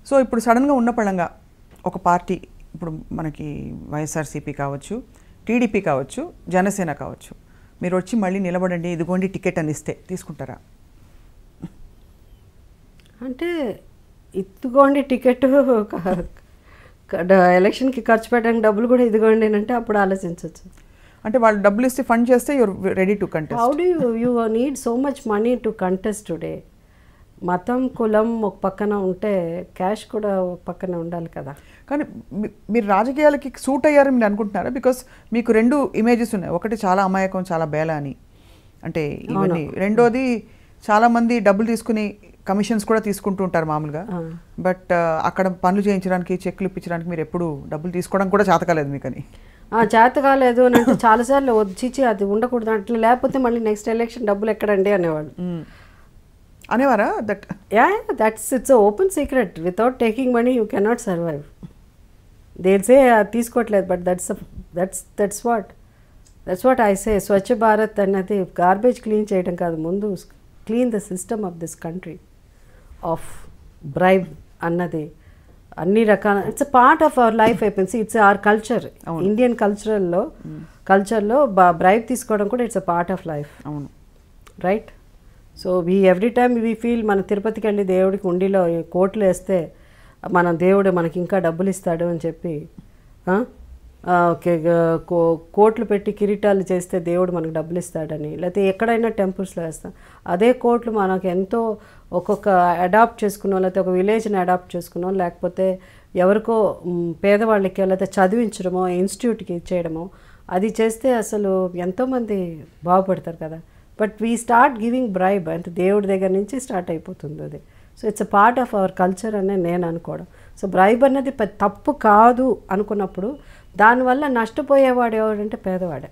So ఇప్పుడు సడన్గా ఉన్న పళంగా ఒక పార్టీ, ఇప్పుడు మనకి వైఎస్ఆర్సీపీ కావచ్చు, టీడీపీ కావచ్చు, జనసేన కావచ్చు, మీరు వచ్చి మళ్ళీ నిలబడండి, ఇదిగోండి టికెట్ అని ఇస్తే తీసుకుంటారా? అంటే ఇదిగోండి టికెట్, ఎలక్షన్కి ఖర్చు పెట్టడానికి డబ్బులు కూడా ఇదిగోండి అంటే అప్పుడు ఆలోచించవచ్చు. అంటే వాళ్ళు డబ్బులు ఇస్తే ఫండ్ చేస్తే your ready to contest. How do you need so much money to contest today? మతం కులం ఒక పక్కన ఉంటే క్యాష్ కూడా ఒక పక్కన ఉండాలి కదా. కానీ మీరు రాజకీయాలకి సూట్ అయ్యారని మీరు అనుకుంటున్నారా? బికాస్ మీకు 2 ఇమేజెస్ ఉన్నాయి. ఒకటి చాలా అమాయకం, చాలా బేల అని, అంటే ఇవన్నీ. రెండోది చాలామంది డబ్బులు తీసుకుని కమిషన్స్ కూడా తీసుకుంటూ ఉంటారు మామూలుగా. బట్ అక్కడ పనులు చేయించడానికి, చెక్లు ఇప్పించడానికి మీరు ఎప్పుడు డబ్బులు తీసుకోవడం కూడా చేత కాలేదు మీకని? చేత కాలేదు అని అంటే చాలాసార్లు వచ్చి అది ఉండకూడదు అట్లా, లేకపోతే మళ్ళీ నెక్స్ట్ ఎలక్షన్ డబ్బులు ఎక్కడండి అనేవాళ్ళు. అనేవారా? It's open secret. Without taking money you cannot survive. దేల్సే తీసుకోవట్లేదు, but that's what I say. Swachh Bharat అన్నది గార్బేజ్ క్లీన్ చేయడం కాదు, ముందు clean the system of this country of bribe అన్నది అన్ని రకాల. It's a part of our life అయిపోయింది. It's our culture. ఇండియన్ కల్చర్లో బ్రైబ్ తీసుకోవడం కూడా it's a part of life. అవును, right. So every time we feel మన తిరుపతికి వెళ్ళి దేవుడికి ఉండిలో కోట్లు వేస్తే మన దేవుడు మనకి ఇంకా డబ్బులు ఇస్తాడు అని చెప్పి కోట్లు పెట్టి కిరీటాలు చేస్తే దేవుడు మనకు డబ్బులు ఇస్తాడని, లేకపోతే ఎక్కడైనా టెంపుల్స్లో వేస్తాం. అదే కోట్లు మనకు ఎంతో ఒక్కొక్క అడాప్ట్ చేసుకున్నాం, లేకపోతే ఒక విలేజ్ని అడాప్ట్ చేసుకున్నాం, లేకపోతే ఎవరికో పేదవాళ్ళకి లేకపోతే చదివించడమో ఇన్స్టిట్యూట్కి ఇచ్చేయడమో అది చేస్తే అసలు ఎంతోమంది బాగుపడతారు కదా. But we start giving bribe అంటే దేవుడి దగ్గర నుంచి స్టార్ట్ అయిపోతుంది అది. So it's a part of our culture అనే నేను అనుకోవడం. సో బ్రైబ్ అన్నది తప్పు కాదు అనుకున్నప్పుడు దానివల్ల నష్టపోయేవాడు ఎవడంటే పేదవాడే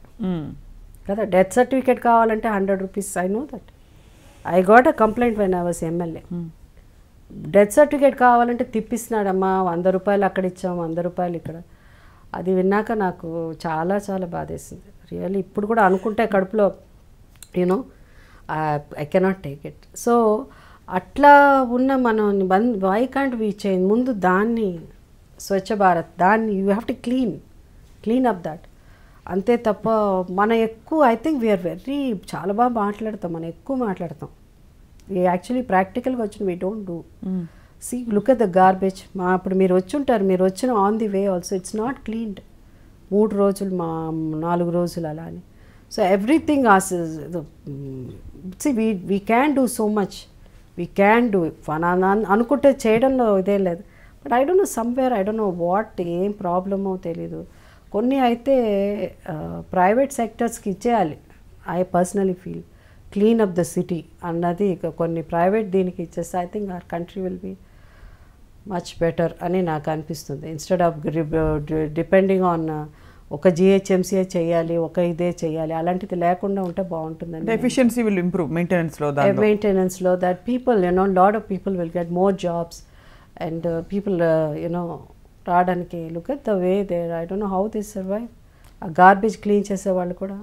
కదా. డెత్ సర్టిఫికేట్ కావాలంటే 100 rupees. I know that. I got a complaint when I was MLA. Death certificate కావాలంటే తిప్పిస్తున్నాడమ్మా, 100 రూపాయలు అక్కడ ఇచ్చాము, 100 రూపాయలు ఇక్కడ. అది విన్నాక నాకు చాలా చాలా బాధేసింది రియల్లీ. ఇప్పుడు కూడా అనుకుంటే కడుపులో you know I cannot take it. So అట్లా ఉన్న మనం వై కాంట్ వీ చేంజ్? ముందు దాన్ని స్వచ్ఛ భారత్ దాన్ని you have to clean up that. అంతే తప్ప మనం ఎక్కువ ఐ థింక్ వీఆర్ వెరీ చాలా బాగా మాట్లాడతాం, మనం ఎక్కువ మాట్లాడతాం. యాక్చువల్లీ ప్రాక్టికల్గా వచ్చిన we don't do. See look at the garbage. ఇప్పుడు మీరు వచ్చి ఉంటారు, మీరు వచ్చిన on the way also it's not cleaned. 3 రోజులు 4 రోజులు అలా అని. So everything we can do so much. We can do అనుకుంటే చేయడంలో ఇదే లేదు. But I don't know somewhere, I don't know what ఏం ప్రాబ్లమో తెలీదు. కొన్ని అయితే ప్రైవేట్ సెక్టర్స్కి ఇచ్చేయాలి. I personally feel clean up the city అన్నది కొన్ని ప్రైవేట్ దీనికి ఇచ్చేస్తే I think our country will be much better అని నాకు అనిపిస్తుంది. ఇన్స్టెడ్ ఆఫ్ డిపెండింగ్ ఆన్ ఒక జిహెచ్ఎంసీఏ చేయాలి, ఒక ఇదే చేయాలి, అలాంటిది లేకుండా ఉంటే బాగుంటుందండి. ఎఫిషియన్సీ విల్ ఇంప్రూవ్ మెయింటెనెన్స్లో that people lot of people will get more jobs and people రావడానికి. Look at the way there, I don't know how this survive. ఆ గార్బేజ్ క్లీన్ చేసేవాళ్ళు కూడా.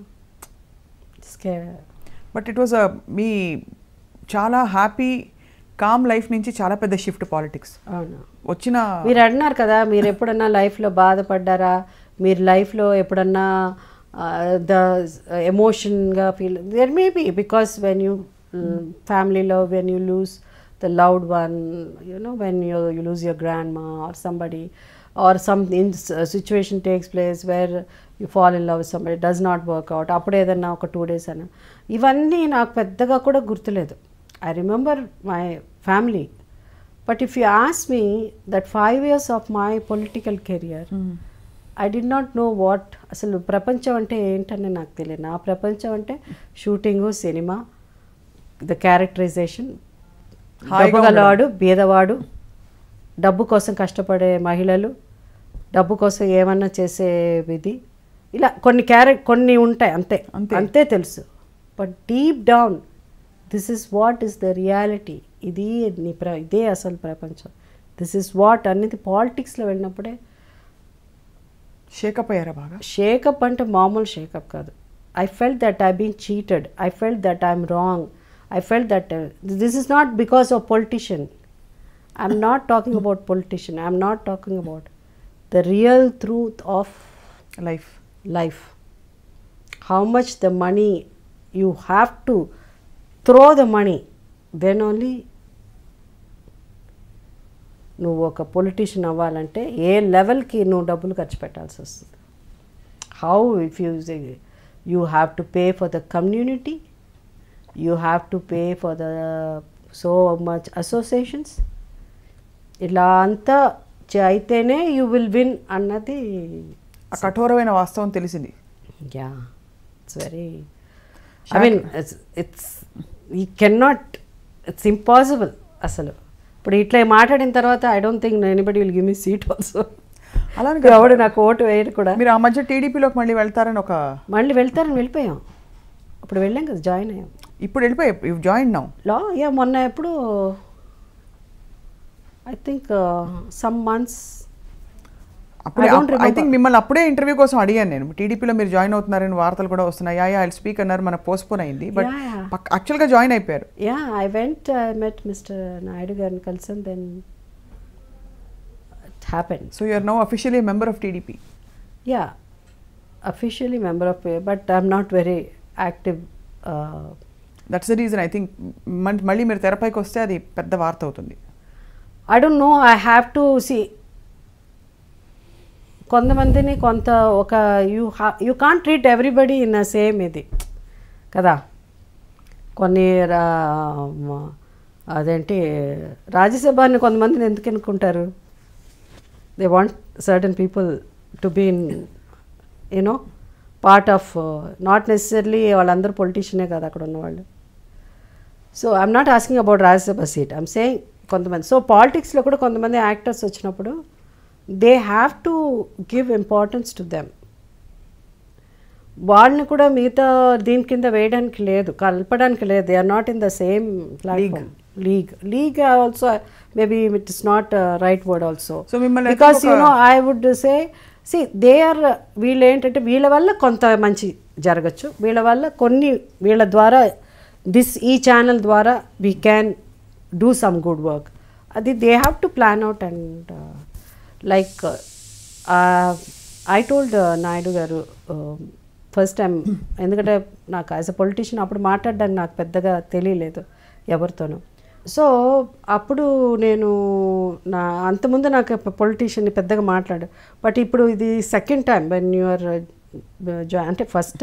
బట్ ఇట్ వాజ్ మీ చాలా happy com life నుంచి చాలా పెద్ద shift politics వచ్చిన. మీరు అన్నారు కదా, మీరు ఎప్పుడన్నా లైఫ్లో బాధపడ్డారా, మీరు లైఫ్లో ఎప్పుడన్నా ద ఎమోషన్గా feel there maybe because when you ఫ్యామిలీలో when you lose the loved one, when you lose your grandma or somebody, or some situation takes place where you fall in love with somebody, it does not work out, appudu edanna oka 2 days ana ivanni naaku peddaga kuda gurtuledu. I remember my family, but if you ask me that 5 years of my political career, I did not know what asalu prapancham ante entane naaku teliyadu. Na prapancham ante shooting, cinema, the characterization, డబ్బుగలవాడు, బీదవాడు, డబ్బు కోసం కష్టపడే మహిళలు, డబ్బు కోసం ఏమన్నా చేసే విధి, ఇలా కొన్ని ఉంటాయి అంతే తెలుసు. But deep down this is what is the reality. ఇదే అసలు ప్రపంచం. దిస్ ఇస్ వాట్ అనేది పాలిటిక్స్లో వెళ్ళినప్పుడే షేకప్ అయ్యారా బాగా? షేకప్ అంటే మామూలు షేకప్ కాదు. I felt that I'm being cheated. I felt that I'm wrong. I felt that this is not because of politician. I'm not talking about politician. I'm not talking about the real truth of life. How much the money, you have to throw the money, then only నువ్వు ఒక politician అవ్వాలంటే ఏ లెవెల్కి నువ్వు డబ్బులు ఖర్చు పెట్టాల్సి వస్తుంది. How if you have to pay for the community, you have to pay for the so much associations, ఇలా అంతా అయితేనే యూ విల్ విన్ అన్నది కఠోరమైన వాస్తవం తెలిసింది. Yeah, it's very, I mean it's you cannot, it's impossible అసలు. ఇప్పుడు ఇట్లా మాట్లాడిన తర్వాత I don't think anybody will give me seat also. అలానే ఎవడు నాకు ఓటు వేయరు కూడా. మీరు ఆ మధ్య టీడీపీలోకి మళ్ళీ వెళ్తారని వెళ్ళిపోయాం. అప్పుడు వెళ్ళాం కదా, జాయిన్ అయ్యాం. ఇప్పుడు వెళ్ళిపోయాయి, జాయిన్ నౌ యా, మొన్న ఎప్పుడు I think some months. I think మిమ్మల్ని అప్పుడే ఇంటర్వ్యూ కోసం అడిగాను నేను. టీడీపీలో మీరు జాయిన్ అవుతున్నారని వార్తలు కూడా వస్తున్నాయి. ఐ స్పీక్ అన్నారు, మన పోస్ట్పోన్ అయింది, బట్ యాక్చువల్గా జాయిన్ అయిపోయారు. Yeah, I went, I met mister Naidu గారిని కలిసాను, then it happened. So you are now officially member of TDP? Yeah, officially member of, but I'm not very active. That's the reason I think మళ్ళీ మీరు తెరపైకి వస్తే అది పెద్ద వార్త అవుతుంది. I don't know, I have to see. కొంతమందిని ఒక you can't treat everybody in the same ఇది కదా. కొన్ని అదేంటి రాజ్యసభని కొంతమందిని ఎందుకు ఎన్నుకుంటారు? They want certain people to be in you know part of, not necessarily వాళ్ళందరూ పొలిటీషియనే కదా అక్కడ ఉన్నవాళ్ళు. So I'm not asking about Rajya Sabha seat, I'm saying కొంతమంది. సో పాలిటిక్స్లో కూడా కొంతమంది యాక్టర్స్ వచ్చినప్పుడు they have to give importance to them. వాళ్ళని కూడా మిగతా దీని కింద వేయడానికి లేదు, కలపడానికి లేదు. They are not in the same platform. League also maybe it is not right word also, because I would say see they are, వీళ్ళు ఏంటంటే వీళ్ళ వల్ల కొంత మంచి జరగచ్చు, వీళ్ళ ద్వారా ఈ ఛానల్ ద్వారా we can do some good work. అది they have to plan out. And like I told Naidu garu first time, ఎందుకంటే నాకు యాజ్ అ పొలిటీషియన్ అప్పుడు మాట్లాడడానికి నాకు పెద్దగా తెలియలేదు ఎవరితోనూ. సో అప్పుడు నేను అంతకుముందు నాకు పొలిటీషియన్ని పెద్దగా మాట్లాడు, బట్ ఇప్పుడు ఇది సెకండ్ టైం వెన్ యూఆర్ అంటే ఫస్ట్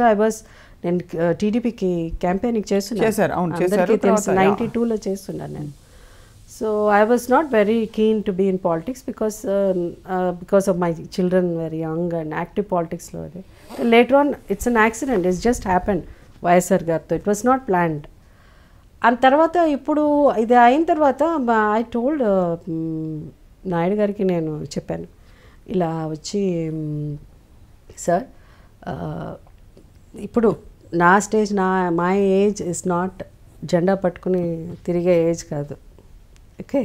నేను టీడీపీకి క్యాంపెయినింగ్ చేస్తున్నాను, అందరికీ తెలుసు 92లో చేస్తున్నాను నేను. So I was not very keen to be in politics because of my children were young and active politics lo. Later on it's an accident, it's just happened. YSR gartho it was not planned. And tarvata ippudu idi ayin tarvata I told Naidu gariki nenu cheppanu ila vachi sir ippudu na stage my age is not jenda pattukuni tirige age kaadu. Okay,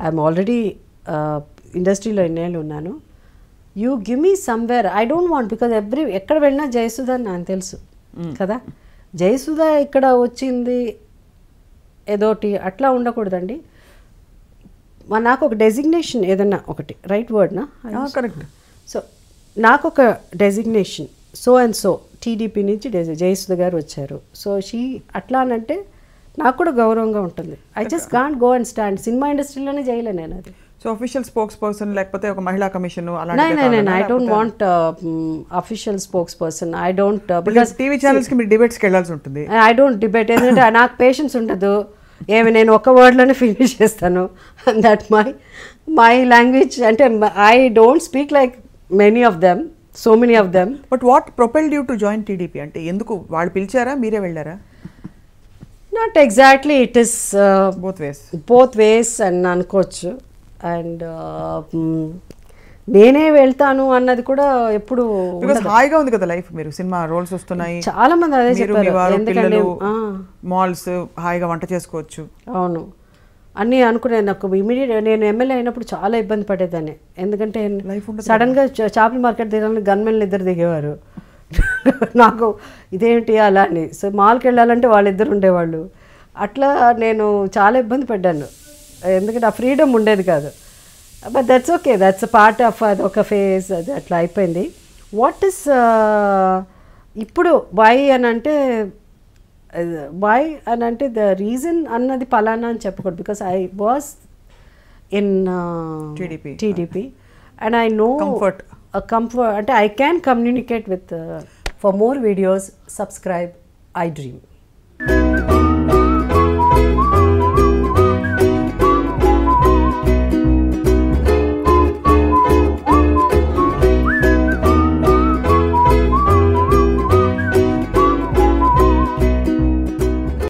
I'm already ఇండస్ట్రీలో ఎన్నేళ్ళు ఉన్నాను. You give me somewhere, I don't want, because ఎక్కడ వెళ్ళినా జయసుధ అని నాకు తెలుసు కదా. జయసుధ ఇక్కడ వచ్చింది ఏదోటి అట్లా ఉండకూడదండి. నాకు ఒక డెసిగ్నేషన్ ఏదన్నా ఒకటి, రైట్ వర్డ్నా? కరెక్ట్. సో నాకు ఒక designation so and so TDP నుంచి జయసుధ గారు వచ్చారు. సో అట్లా అనంటే నాకు కూడా గౌరవంగా ఉంటుంది. I just can't go and stand. Cinema ఇండస్ట్రీలోనే చేయలే నేను అది. సో అఫీషియల్ స్పోక్స్ పర్సన్ లేకపోతే ఒక మహిళా commission I don't want official spokes person. I don't, because TV channels కి మీరు డిబేట్స్కి వెళ్ళాల్సి ఉంటుంది. ఐ డోంట్ డిబేట్, ఎందుకంటే నాకు పేషెన్స్ ఉండదు. నేను ఒక వర్డ్లోనే ఫినిష్ చేస్తాను. దట్ మై లాంగ్వేజ్, అంటే I don't speak like many of them, so many of them. But what propelled you to join TDP? అంటే ఎందుకు వాళ్ళు పిలిచారా, మీరే వెళ్ళారా? Not exactly, it is both ways అని అనుకోవచ్చు. అండ్ నేనే వెళ్తాను అన్నది కూడా ఎప్పుడు హాయిగా ఉంది కదా లైఫ్. మీరు సినిమా రోల్స్ వస్తున్నాయి, చాలా మంది అదే చెప్పారు, ఎందుకంటే మాల్స్, హాయిగా వంట చేసుకోవచ్చు. అవును అన్నీ అనుకునే. నాకు ఇమీడియట్ నేను ఎమ్మెల్యే అయినప్పుడు చాలా ఇబ్బంది పడేదాన్ని, ఎందుకంటే సడన్గా చేపల మార్కెట్ దిగాలని గన్మెన్లు ఇద్దరు దిగేవారు. నాకు ఇదేంటి అలా అని. సో మాల్కి వెళ్ళాలంటే వాళ్ళిద్దరు ఉండేవాళ్ళు. అట్లా నేను చాలా ఇబ్బంది పడ్డాను, ఎందుకంటే ఆ ఫ్రీడమ్ ఉండేది కాదు. But that's okay, that's part of అది ఒక ఫేజ్, అది అట్లా అయిపోయింది. వాట్ ఇస్ ఇప్పుడు వై అని అంటే ద రీజన్ అన్నది పలానా అని చెప్పకూడదు, because I was in TDP and I know comfort అంటే I can communicate with. For more videos subscribe iDream.